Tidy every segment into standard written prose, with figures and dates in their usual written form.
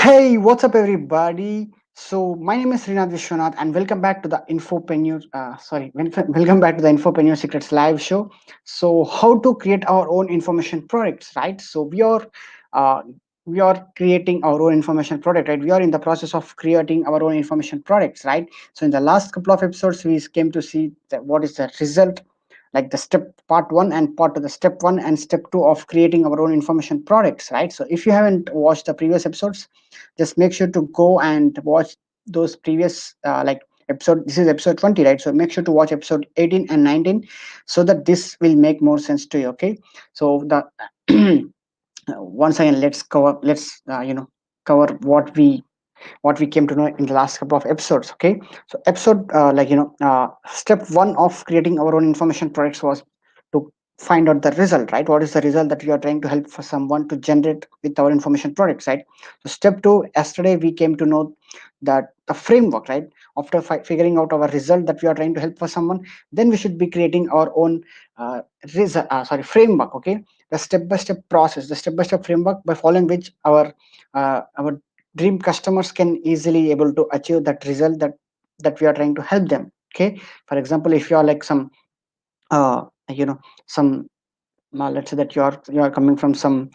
Hey, what's up, everybody? So, my name is Srinath Vishwanath, and welcome back to the Infopreneur. Welcome back to the Infopreneur Secrets live show. So, how to create our own information products, right? So, uh, we are creating our own information product, right? We are in the process of creating our own information products, right? So, in the last couple of episodes, we came to see that what is the result, like the step part one and part of the step one and step two of creating our own information products, right? So, if you haven't watched the previous episodes, just make sure to go and watch those previous episode. This is episode 20, right? So make sure to watch episode 18 and 19 so that this will make more sense to you. Okay, so the once again, let's cover what we came to know in the last couple of episodes. Okay, so episode step one of creating our own information products was to find out the result, right? What is the result that we are trying to help for someone to generate with our information products, right? So step two, yesterday we came to know that the framework, right? After figuring out our result that we are trying to help for someone, then we should be creating our own framework. Okay, the step by step process, the step by step framework by following which our dream customers can easily able to achieve that result that we are trying to help them. Okay, for example, if you are like some uh, you know some let's say that you are coming from some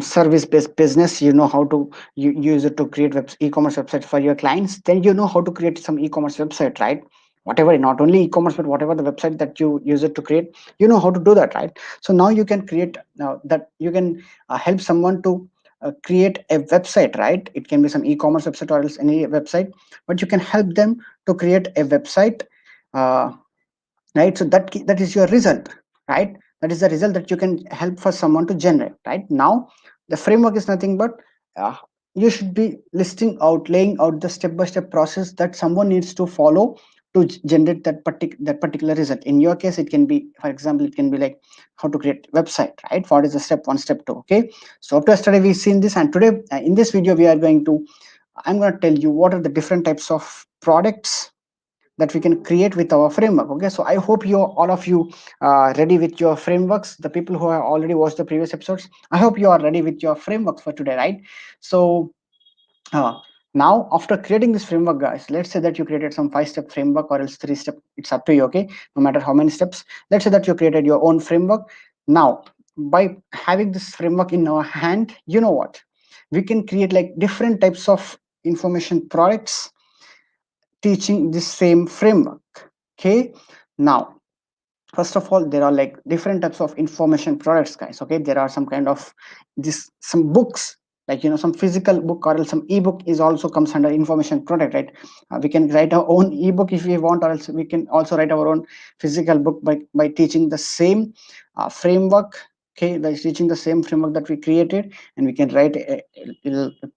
service based business, you know how to use it to create e-commerce websites for your clients, then you know how to create some e-commerce website, right? Whatever, not only e-commerce but whatever the website that you use it to create, you know how to do that, right? So now you can create that you can help someone to create a website, right? It can be some e-commerce website or else any website, but you can help them to create a website, uh, right? So that is your result, right? That is the result that you can help for someone to generate. Right now, the framework is nothing but uh, you should be listing out, laying out the step by step process that someone needs to follow to generate that particular result. In your case, it can be, for example, it can be like how to create website, right? What is the step one, step two? Okay, so up to yesterday we've seen this, and today in this video we are going to, I'm going to tell you what are the different types of products that we can create with our framework. Okay, so I hope you all of you ready with your frameworks. The people who have already watched the previous episodes, I hope you are ready with your frameworks for today, right? So uh, now after creating this framework, guys, let's say that you created some 5-step framework or else 3-step, it's up to you. Okay, no matter how many steps, let's say that you created your own framework. Now, by having this framework in our hand, you know what, we can create like different types of information products teaching the same framework. Okay, now first of all, there are like different types of information products, guys. Okay, there are some kind of this some books, like some physical book or else some ebook is also comes under information product, right? We can write our own ebook if we want, or else we can also write our own physical book by teaching the same framework. Okay, by teaching the same framework that we created, and we can write a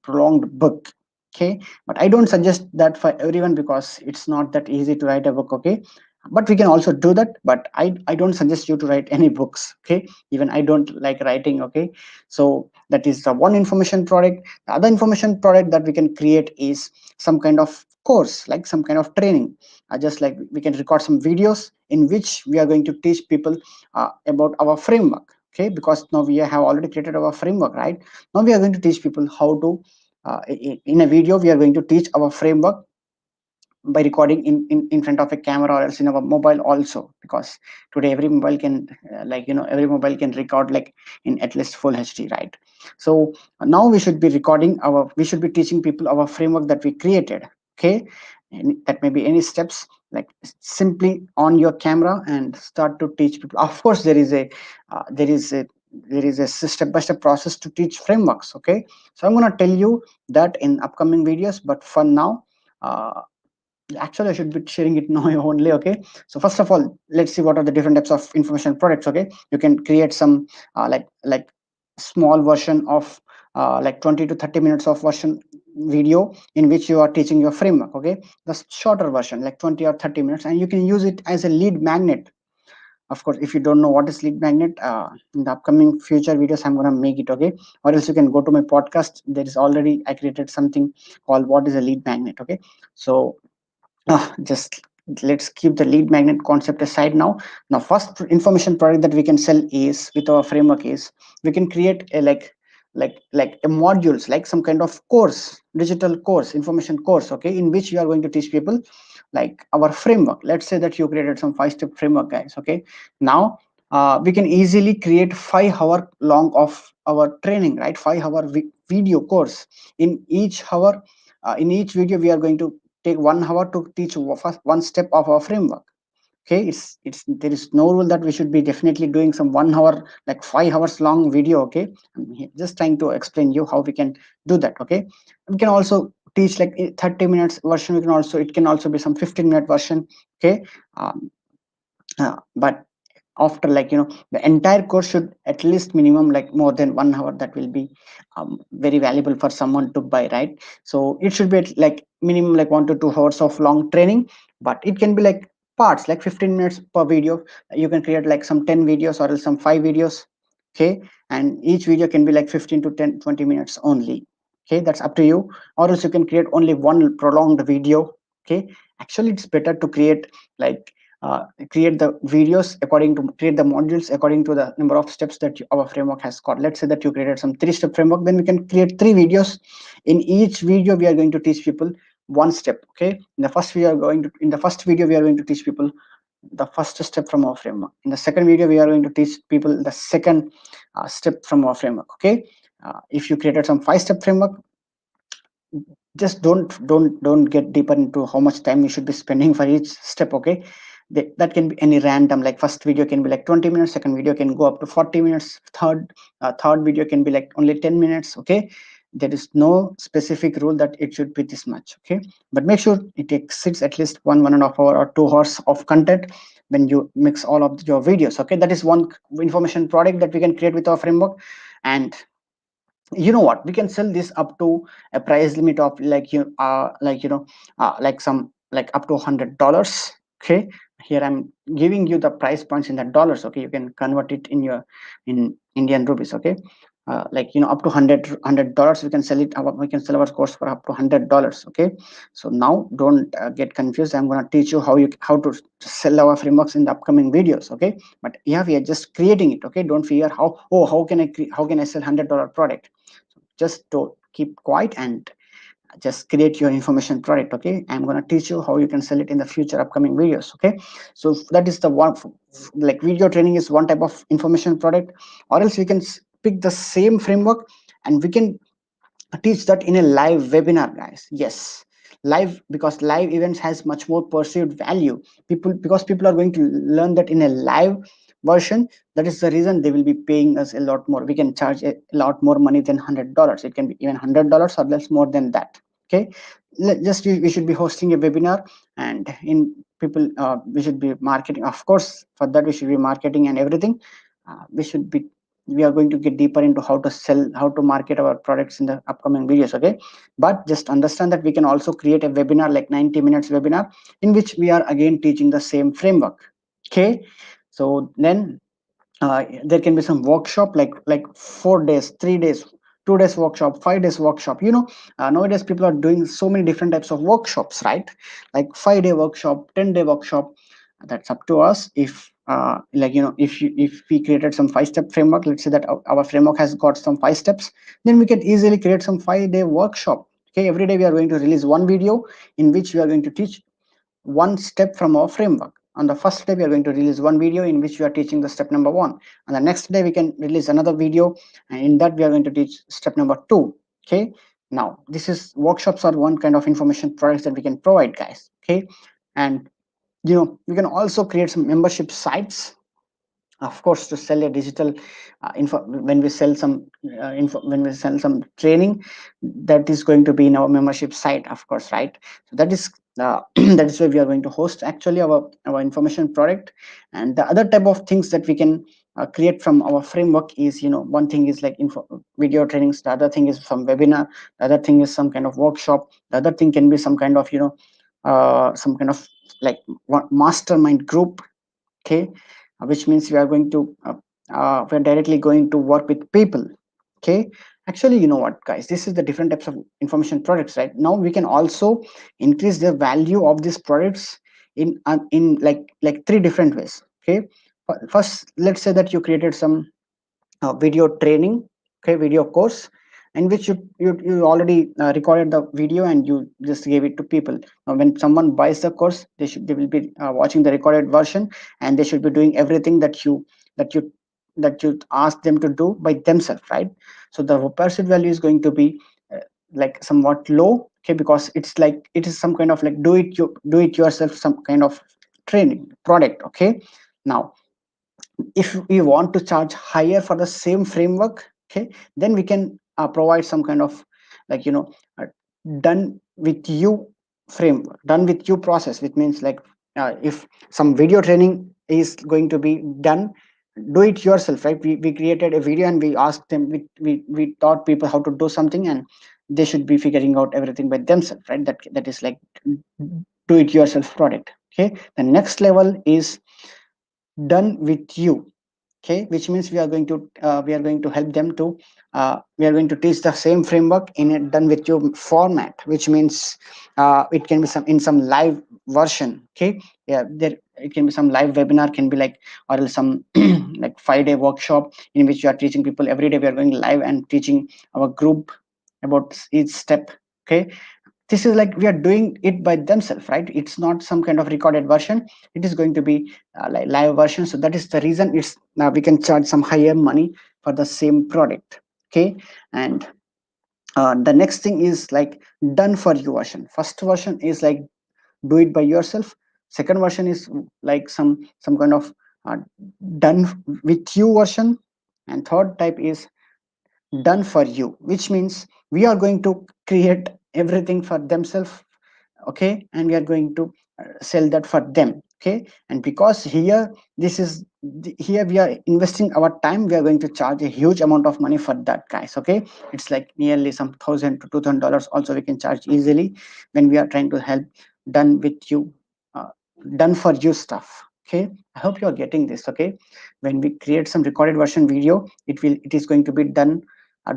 prolonged book. Okay, but I don't suggest that for everyone because it's not that easy to write a book. Okay, but we can also do that, but I don't suggest you to write any books. Okay, even I don't like writing. Okay, so that is the one information product. The other information product that we can create is some kind of course, like some kind of training. Just like we can record some videos in which we are going to teach people about our framework. Okay, because now we have already created our framework, right? Now we are going to teach people how to in a video we are going to teach our framework by recording in front of a camera or else in our mobile also, because today every mobile can every mobile can record like in at least full HD, right? So now we should be teaching people our framework that we created. Okay, and that may be any steps, like simply on your camera and start to teach people. Of course uh, there is a there is a step by step process to teach frameworks. Okay, so I'm going to tell you that in upcoming videos, but for now, uh, actually I should be sharing it now only. Okay, so first of all, let's see what are the different types of information products. Okay, you can create some like small version of like 20 to 30 minutes of version video in which you are teaching your framework. Okay, the shorter version like 20 or 30 minutes, and you can use it as a lead magnet. Of course, if you don't know what is lead magnet, in the upcoming future videos I'm going to make it. Okay, or else you can go to my podcast. There is already, I created something called what is a lead magnet. Okay, so just let's keep the lead magnet concept aside now. First information product that we can sell is with our framework is we can create a like a modules, like some kind of course, digital course, information course, okay, in which you are going to teach people like our framework. Let's say that you created some 5-step framework, guys, okay. Now we can easily create 5 hour long of our training, right? 5 hour video course. In each hour, in each video we are going to take 1 hour to teach first one step of our framework. Okay, it's there is no rule that we should be definitely doing some 1 hour, like 5 hours long video, okay. Just trying to explain you how we can do that, okay. We can also teach like 30 minutes version. We can also, it can also be some 15-minute version, okay. um, but after, like, the entire course should at least minimum like more than 1 hour. That will be very valuable for someone to buy, right? So it should be at like minimum like 1 to 2 hours of long training, but it can be like parts, like 15 minutes per video. You can create like some 10 videos or else some 5 videos, okay. And each video can be like 15 to 10 20 minutes only, okay. That's up to you. Or else you can create only one prolonged video, okay. Actually it's better to create like create the videos according to, create the modules according to the number of steps that our framework has got. Let's say that you created some 3-step framework, then we can create 3 videos. In each video we are going to teach people one step, okay. In the first video we are going to teach people the first step from our framework. In the second video we are going to teach people the second step from our framework, okay. If you created some 5-step framework, just don't get deeper into how much time you should be spending for each step, okay. That can be any random, like first video can be like 20 minutes, second video can go up to 40 minutes, third video can be like only 10 minutes, okay. There is no specific rule that it should be this much, okay. But make sure it exceeds at least 1.5 hour or 2 hours of content when you mix all of your videos, okay. That is one information product that we can create with our framework. And you know what, we can sell this up to a price limit of like like some like up to $100, okay. Here I'm giving you the price points in the dollars, okay. You can convert it in your, in Indian rupees, okay. Like up to $100 we can sell it, we can sell our course for up to $100, okay. So now don't get confused. I'm going to teach you how to sell our frameworks in the upcoming videos, okay. But yeah, we are just creating it, okay. Don't fear how, oh, how can I sell $100 product. Just to keep quiet and just create your information product, okay. I'm going to teach you how you can sell it in the future upcoming videos, okay. So that is the one, like video training is one type of information product. Or else we can pick the same framework and we can teach that in a live webinar, guys. Yes, live, because live events has much more perceived value. People, because people are going to learn that in a live version. That is the reason they will be paying us a lot more. We can charge a lot more money than $100. It can be even $100 or less more than that, okay. Just we should be hosting a webinar, and in people, we should be marketing, of course. For that we should be marketing and everything. We should be, we are going to get deeper into how to sell, how to market our products in the upcoming videos, okay. But just understand that we can also create a webinar, like 90 minutes webinar, in which we are again teaching the same framework, okay. So then there can be some workshop, like 4 days, 3 days, 2 days workshop, 5 days workshop. Nowadays people are doing so many different types of workshops, right? Like 5-day workshop, 10-day workshop. That's up to us. If if we created some 5-step framework, let's say that our framework has got some 5 steps, then we can easily create some 5-day workshop, okay. Every day we are going to release one video in which we are going to teach one step from our framework. On the first day we are going to release one video in which we are teaching the step number 1. On the next day we can release another video, and in that we are going to teach step number 2, okay. Now this is, workshops are one kind of information products that we can provide, guys, okay. And we can also create some membership sites, of course, to sell a digital info. When we sell some when we sell some training, that is going to be in our membership site, of course, right? So that is that is where we are going to host actually our information product. And the other type of things that we can create from our framework is, one thing is like video trainings, the other thing is some webinar, the other thing is some kind of workshop, the other thing can be some kind of some kind of like mastermind group, okay. Which means we are going to we're directly going to work with people, okay. Actually, you know what, guys, this is the different types of information products, right? Now we can also increase the value of these products in like 3 different ways, okay. First, let's say that you created some video training, okay, video course, in which you already recorded the video and you just gave it to people. Now when someone buys the course, they will be watching the recorded version, and they should be doing everything that you that you ask them to do by themselves, right? So the perceived value is going to be like somewhat low, okay, because it's like it is some kind of like do it yourself, some kind of training product, okay. Now if we want to charge higher for the same framework, okay, then we can provide some kind of like uh, done with you framework, done with you process, which means like if some video training is going to be done, do it yourself, right? We created a video and we asked them, we taught people how to do something, and they should be figuring out everything by themselves, right? That is like do it yourself product, okay. The next level is done with you, okay, which means we are going to help them to we are going to teach the same framework in a done with you format, which means it can be some in some live version, okay. Yeah, there it can be some live webinar, can be like, or else some like 5-day workshop in which you are teaching people every day. We are going live and teaching our group about each step, okay. This is like we are doing it by themselves, right? It's not some kind of recorded version, it is going to be like live version. So that is the reason it's now we can charge some higher money for the same product, okay. And the next thing is like done for you version. First version is like do it by yourself. Second version is like some kind of uh, done with you version. And third type is done for you, which means we are going to create everything for themselves, okay, and we are going to sell that for them, okay. And because here this is here we are investing our time, we are going to charge a huge amount of money for that, guys, okay. It's like nearly some $1,000 to $2,000 also we can charge easily when we are trying to help done with you uh, done for you stuff, okay. I hope you are getting this, okay. When we create some recorded version video, it is going to be done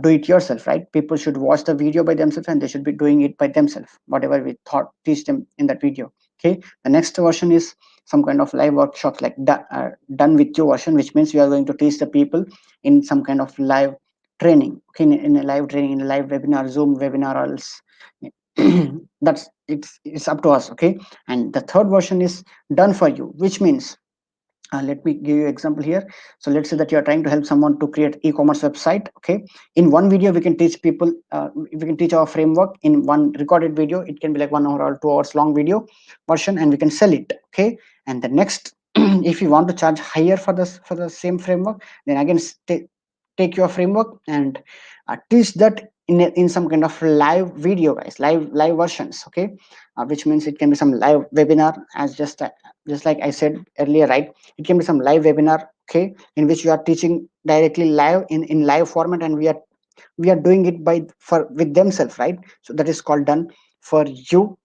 do it yourself, right? People should watch the video by themselves and they should be doing it by themselves, whatever we thought teach them in that video, okay. The next version is some kind of live workshops, like done with you version, which means we are going to teach the people in some kind of live training, okay, in a live training, in a live webinar, Zoom webinar, or else that's it's up to us, okay. And the third version is done for you, which means let me give you an example here. So let's say that you are trying to help someone to create e-commerce website, okay. In one video we can teach people we can teach our framework in one recorded video. It can be like 1 hour or 2 hours long video version, and we can sell it, okay. And the next if you want to charge higher for this for the same framework, then again take your framework and teach that in some kind of live video, guys, live versions, okay. Which means it can be some live webinar, as just like I said earlier, right? It can be some live webinar, okay, in which you are teaching directly live in live format, and we are doing it by for with themselves, right? So that is called done for you,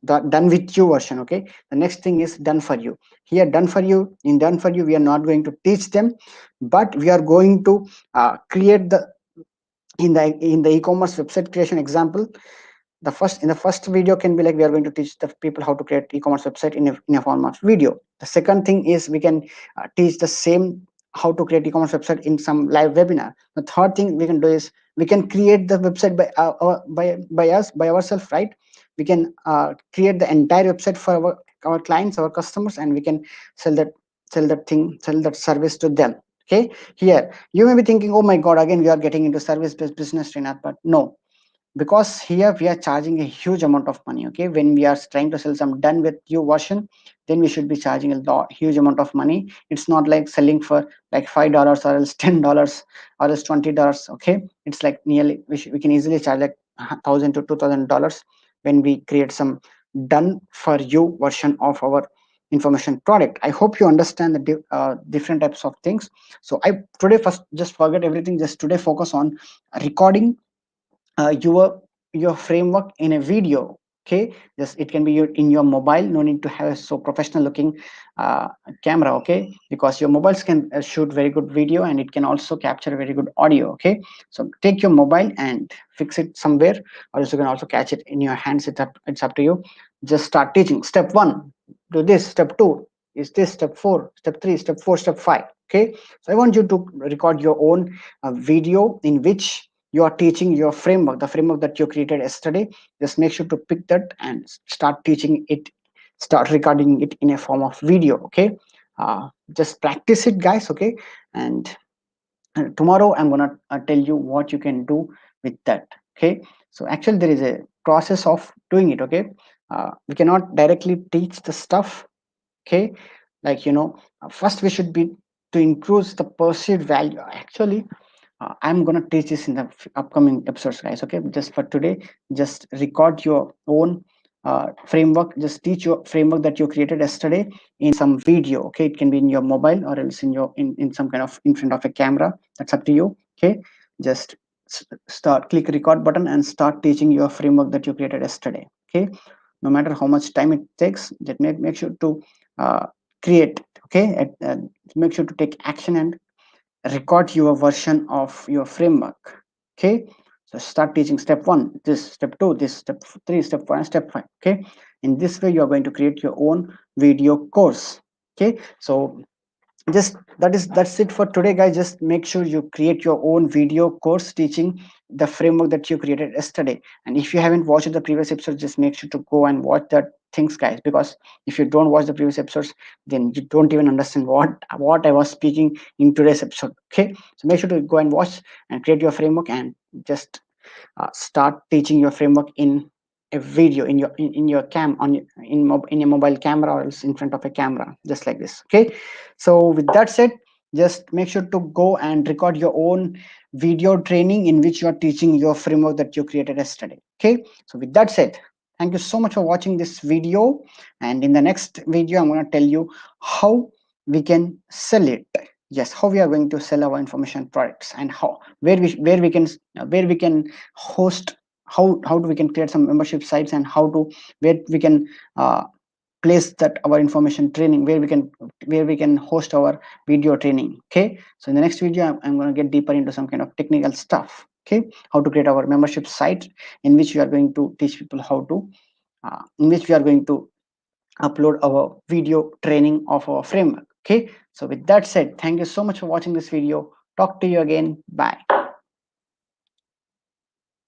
done with you version, okay. The next thing is done for you. Here done for you, in done for you we are not going to teach them, but we are going to create the in the e-commerce website creation example. The first in the first video can be like we are going to teach the people how to create e-commerce website in a form of video. The second thing is we can teach the same how to create e-commerce website in some live webinar. The third thing we can do is we can create the website by us by ourselves, right? We can create the entire website for our clients, our customers, and we can sell that sell that service to them, okay. Here you may be thinking, oh my god, again we are getting into service based business, Srinath. But no, because here we are charging a huge amount of money, okay. When we are trying to sell some done with you version, then we should be charging a huge amount of money. It's not like selling for like $5 or else $10 or else $20, okay. It's like nearly we can easily charge like $1,000 to $2,000 when we create some done for you version of our information product. I hope you understand the different types of things. So I today first just forget everything, just today focus on recording your framework in a video, okay. Just it can be in your mobile, no need to have a so professional looking uh, camera, okay, because your mobiles can shoot very good video and it can also capture very good audio, okay. So take your mobile and fix it somewhere, or else you can also catch it in your hands. It's up to you. Just start teaching. Step 1, do this. Step 2 is this. Step 4, step 3, step 4, step 5, Okay, so I want you to record your own video in which you are teaching your framework, the framework that you created yesterday. Just make sure to pick that and start teaching it, start recording it in a form of video. Okay, just practice it, guys. Okay, and tomorrow I'm gonna tell you what you can do with that. Okay, so actually there is a process of doing it. Okay, we cannot directly teach the stuff. Okay, like first we should be to increase the perceived value. Actually, I'm gonna teach this in the upcoming episodes, guys. Okay, just for today, just record your own framework. Just teach your framework that you created yesterday in some video. Okay, it can be in your mobile or else in your in some kind of in front of a camera. That's up to you. Okay, just start, click record button and start teaching your framework that you created yesterday. Okay, no matter how much time it takes, just make sure to uh, create. Okay, make sure to take action and record your version of your framework. Okay, so start teaching step 1, this step 2, this step 3, step 4 and step 5. Okay, in this way you are going to create your own video course. Okay, so just that's it for today, guys. Just make sure you create your own video course teaching the framework that you created yesterday. And if you haven't watched the previous episode, just make sure to go and watch that things, guys, because if you don't watch the previous episodes, then you don't even understand what I was speaking in today's episode. Okay, so make sure to go and watch and create your framework and just start teaching your framework in a video in your cam on your, in a mobile camera or else in front of a camera, just like this. Okay, so with that said, just make sure to go and record your own video training in which you are teaching your framework that you created yesterday. Okay, so with that said, thank you so much for watching this video, and in the next video I'm going to tell you how we can sell it. Yes, how we are going to sell our information products, and how where we can host, how do we can create some membership sites, and how to where we can place that our information training, where we can host our video training. Okay, so in the next video I'm going to get deeper into some kind of technical stuff. Okay, how to create our membership site in which we are going to teach people how to in which we are going to upload our video training of our framework. Okay, so with that said, thank you so much for watching this video. Talk to you again. Bye.